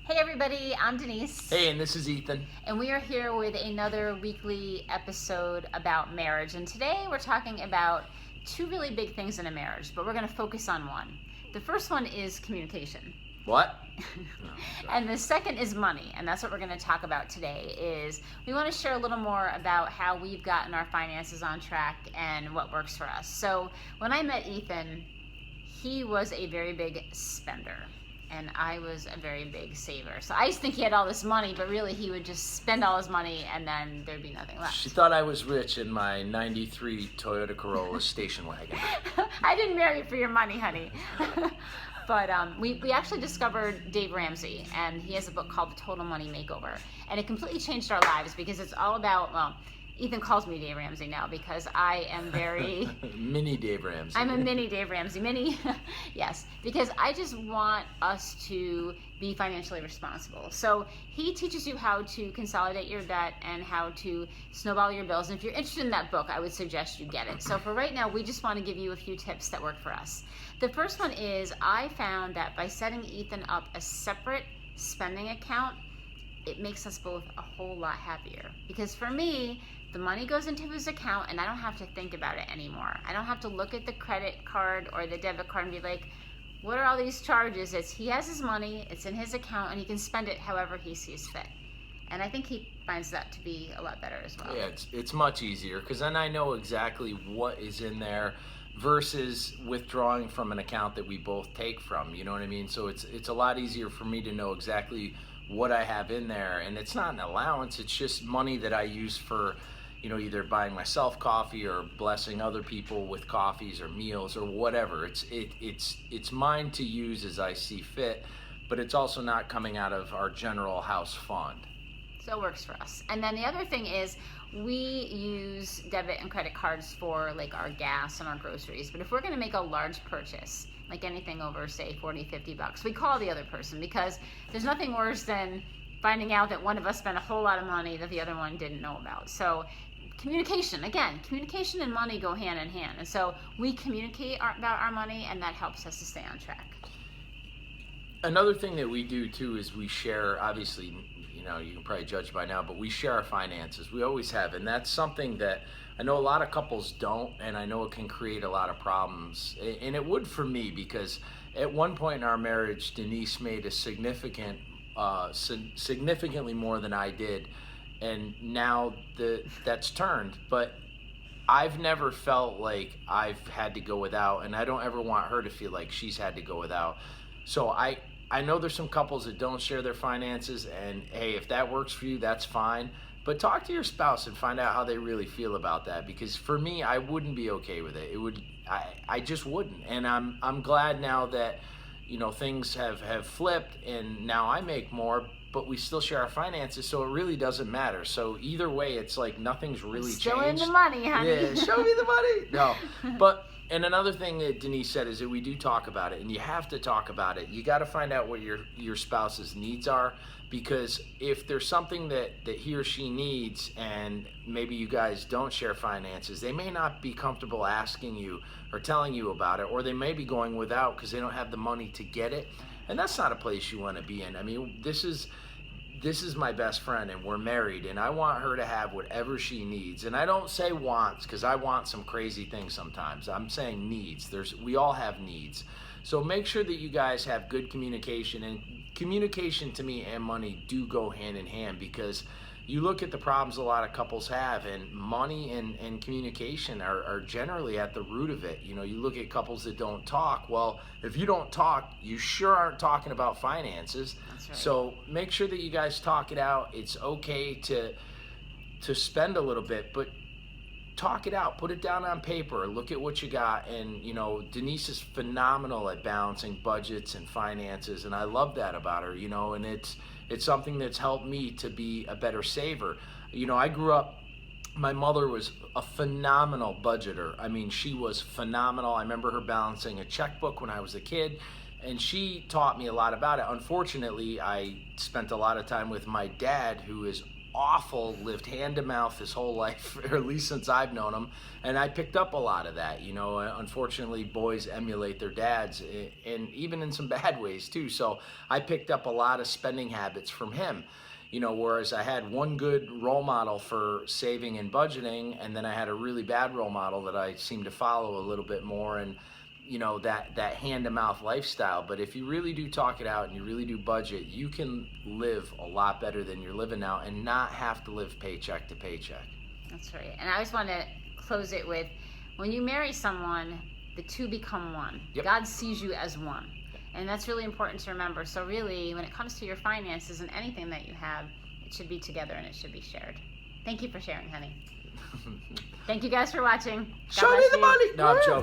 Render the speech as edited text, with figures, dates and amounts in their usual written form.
Hey everybody, I'm Denise. Hey, and this is Ethan. And we are here with another weekly episode about marriage. And today we're talking about two really big things in a marriage, but we're going to focus on one. The first one is communication. What? And the second is money, and that's what we're going to talk about today. Is we want to share a little more about how we've gotten our finances on track and what works for us. So when I met Ethan, he was a very big spender, and I was a very big saver. So I used to think he had all this money, but really he would just spend all his money and then there'd be nothing left. She thought I was rich in my 93 Toyota Corolla station wagon. I didn't marry you for your money, honey. But we actually discovered Dave Ramsey, and he has a book called The Total Money Makeover. And it completely changed our lives because it's all about, well, Ethan calls me Dave Ramsey now because I am very... Mini Dave Ramsey. I'm a mini Dave Ramsey. Mini, yes. Because I just want us to be financially responsible. So he teaches you how to consolidate your debt and how to snowball your bills. And if you're interested in that book, I would suggest you get it. So for right now, we just want to give you a few tips that work for us. The first one is I found that by setting Ethan up a separate spending account, it makes us both a whole lot happier. Because for me, the money goes into his account and I don't have to think about it anymore. I don't have to look at the credit card or the debit card and be like, what are all these charges? He has his money, it's in his account, and he can spend it however he sees fit. And I think he finds that to be a lot better as well. Yeah, it's much easier because then I know exactly what is in there versus withdrawing from an account that we both take from, you know what I mean? So it's a lot easier for me to know exactly what I have in there, and it's not an allowance, it's just money that I use for, you know, either buying myself coffee or blessing other people with coffees or meals or whatever. It's mine to use as I see fit, but it's also not coming out of our general house fund. So it works for us. And then the other thing is we use debit and credit cards for like our gas and our groceries. But if we're going to make a large purchase, like anything over, say, $40-$50, we call the other person because there's nothing worse than finding out that one of us spent a whole lot of money that the other one didn't know about. So communication and money go hand in hand. And so we communicate about our money, and that helps us to stay on track. Another thing that we do too is we share, obviously, you know, you can probably judge by now, but we share our finances. We always have, and that's something that I know a lot of couples don't, and I know it can create a lot of problems. And it would for me, because at one point in our marriage, Denise made a significantly more than I did, and now that's turned. But I've never felt like I've had to go without, and I don't ever want her to feel like she's had to go without. So I know there's some couples that don't share their finances, and hey, if that works for you, that's fine. But talk to your spouse and find out how they really feel about that. Because for me, I wouldn't be okay with it. I just wouldn't. And I'm glad now that, you know, things have flipped, and now I make more, but we still share our finances, so it really doesn't matter. So either way, it's like nothing's really still changed. In the money, honey. Yeah, show me the money. No, but. And another thing that Denise said is that we do talk about it, and you have to talk about it. You got to find out what your spouse's needs are, because if there's something that he or she needs and maybe you guys don't share finances, they may not be comfortable asking you or telling you about it, or they may be going without because they don't have the money to get it. And that's not a place you want to be in. I mean, this is my best friend, and we're married, and I want her to have whatever she needs. And I don't say wants, because I want some crazy things sometimes. I'm saying needs. We all have needs. So make sure that you guys have good communication, and communication to me and money do go hand in hand, because you look at the problems a lot of couples have, and money and communication are generally at the root of it. You know, you look at couples that don't talk. Well, if you don't talk, you sure aren't talking about finances. That's right. So make sure that you guys talk it out. It's okay to spend a little bit, but talk it out. Put it down on paper. Look at what you got. And, you know, Denise is phenomenal at balancing budgets and finances, and I love that about her, you know, and it's something that's helped me to be a better saver. You know, I grew up, my mother was a phenomenal budgeter. I mean, she was phenomenal. I remember her balancing a checkbook when I was a kid, and she taught me a lot about it. Unfortunately, I spent a lot of time with my dad, who is awful, lived hand to mouth his whole life, or at least since I've known him. And I picked up a lot of that. Unfortunately, boys emulate their dads, and even in some bad ways too. So I picked up a lot of spending habits from him. Whereas I had one good role model for saving and budgeting, and then I had a really bad role model that I seemed to follow a little bit more, and that hand-to-mouth lifestyle. But if you really do talk it out and you really do budget, you can live a lot better than you're living now and not have to live paycheck to paycheck. That's right. And I always want to close it with, when you marry someone, the two become one. Yep. God sees you as one. And that's really important to remember. So really, when it comes to your finances and anything that you have, it should be together and it should be shared. Thank you for sharing, honey. Thank you guys for watching. God Show me bless the you. money. No, I'm joking.